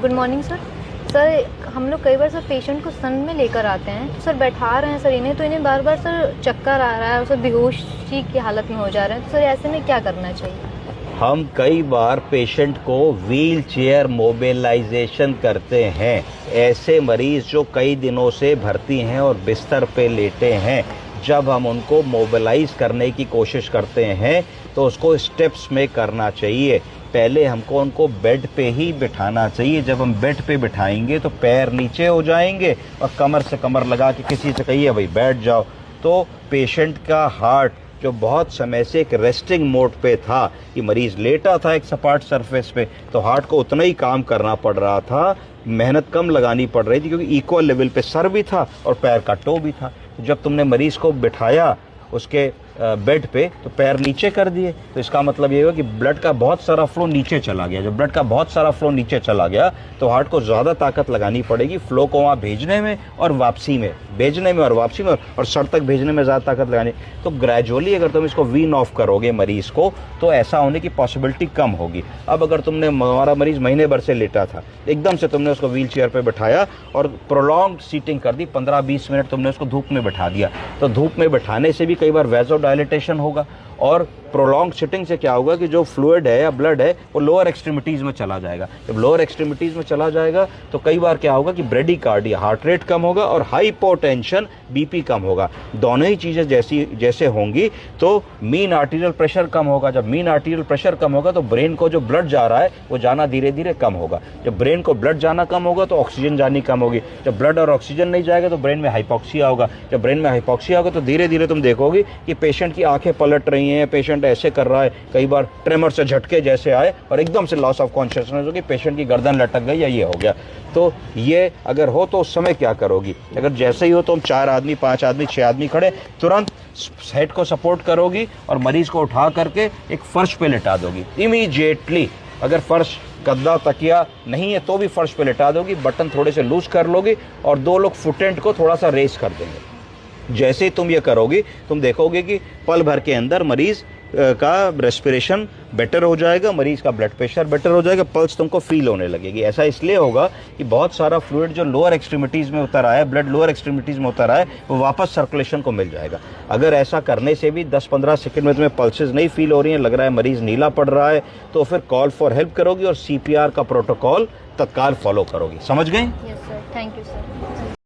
Good morning sir. Sir हम लोग कई बार सर पेशेंट को सन में लेकर आते हैं, तो सर बैठा रहे हैं सर इन्हें, तो इन्हें बार बार सर चक्कर आ रहा है और सर बेहोशी की हालत में हो जा रहे हैं, तो सर ऐसे में क्या करना चाहिए? हम कई बार पेशेंट को व्हील चेयर मोबिलाइजेशन करते हैं। ऐसे मरीज जो कई दिनों से भर्ती हैं और बिस्तर पे लेटे हैं, जब हम उनको मोबिलाइज करने की कोशिश करते हैं तो उसको स्टेप्स में करना चाहिए। पहले हमको उनको बेड पे ही बिठाना चाहिए। जब हम बेड पे बिठाएंगे तो पैर नीचे हो जाएंगे और कमर से कमर लगा के किसी से कहिए भाई बैठ जाओ, तो पेशेंट का हार्ट जो बहुत समय से एक रेस्टिंग मोड पे था कि मरीज लेटा था एक सपाट सरफेस पे, तो हार्ट को उतना ही काम करना पड़ रहा था, मेहनत कम लगानी पड़ रही थी, क्योंकि इक्वल लेवल पे सर भी था और पैर का टो भी था। जब तुमने मरीज को बिठाया उसके बेड पे तो पैर नीचे कर दिए, तो इसका मतलब ये हुआ कि ब्लड का बहुत सारा फ्लो नीचे चला गया। जब ब्लड का बहुत सारा फ्लो नीचे चला गया तो हार्ट को ज़्यादा ताकत लगानी पड़ेगी फ्लो को वहाँ भेजने में और वापसी में, भेजने में और वापसी में, और सर तक भेजने में ज़्यादा ताकत लगानी। तो ग्रेजुअली अगर तुम इसको वीन ऑफ करोगे मरीज़ को तो ऐसा होने की पॉसिबिलिटी कम होगी। अब अगर तुमने, हमारा मरीज़ महीने भर से लेटा था, एकदम से तुमने उसको व्हील चेयर पर बैठाया और प्रोलॉन्ग सीटिंग कर दी, 15-20 मिनट तुमने उसको धूप में बैठा दिया, तो धूप में बैठाने से भी कई बार वैसोडायलेटेशन होगा, और प्रोलॉन्ग सिटिंग से क्या होगा कि जो फ्लूइड है या ब्लड है वो लोअर एक्सट्रीमिटीज़ में चला जाएगा। जब लोअर एक्सट्रीमिटीज़ में चला जाएगा तो कई बार क्या होगा कि ब्रेडिकार्डिया, हार्ट रेट कम होगा और हाइपोटेंशन, बीपी कम होगा। दोनों ही चीज़ें जैसे होंगी तो मीन आर्टीरियल प्रेशर कम होगा। जब मीन आर्टीरियल प्रेशर कम होगा तो ब्रेन को जो ब्लड जा रहा है वो जाना धीरे धीरे कम होगा। जब ब्रेन को ब्लड जाना कम होगा तो ऑक्सीजन जानी कम होगी। जब ब्लड और ऑक्सीजन नहीं जाएगा तो ब्रेन में हाइपोक्सिया होगा। जब ब्रेन में हाइपोक्सिया होगा तो धीरे धीरे तुम देखोगे कि पेशेंट की आंखें पलट रही हैं, पेशेंट ऐसे कर रहा है, कई बार ट्रेमर से झटके जैसे आए और एकदम से लॉस ऑफ कॉन्शियसनेस होगी, पेशेंट की गर्दन लटक गई या ये हो गया। तो ये अगर हो तो उस समय क्या करोगी? अगर जैसे ही हो तो हम 4 आदमी, 5 आदमी, 6 आदमी खड़े, तुरंत हेड को सपोर्ट करोगी और मरीज को उठा करके एक फर्श पे लिटा दोगी इमीडिएटली। अगर फर्श, गद्दा, तकिया नहीं है तो भी फर्श पे लिटा दोगी, बटन थोड़े से लूज कर लोगी और 2 लोग फुटेंट को थोड़ा सा रेस कर देंगे। जैसे ही तुम ये करोगी तुम देखोगे कि पल भर के अंदर मरीज का रेस्पिरेशन बेटर हो जाएगा, मरीज का ब्लड प्रेशर बेटर हो जाएगा, पल्स तुमको फील होने लगेगी। ऐसा इसलिए होगा कि बहुत सारा फ्लूइड जो लोअर एक्सट्रीमिटीज़ में उतर आया है, ब्लड लोअर एक्सट्रीमिटीज़ में उतर आया है, वो वापस सर्कुलेशन को मिल जाएगा। अगर ऐसा करने से भी 10-15 सेकंड में तुम्हें पल्सेस नहीं फील हो रही हैं, लग रहा है मरीज नीला पड़ रहा है, तो फिर कॉल फॉर हेल्प करोगी और CPR का प्रोटोकॉल तत्काल फॉलो करोगी। समझ गए? Yes sir, thank you sir.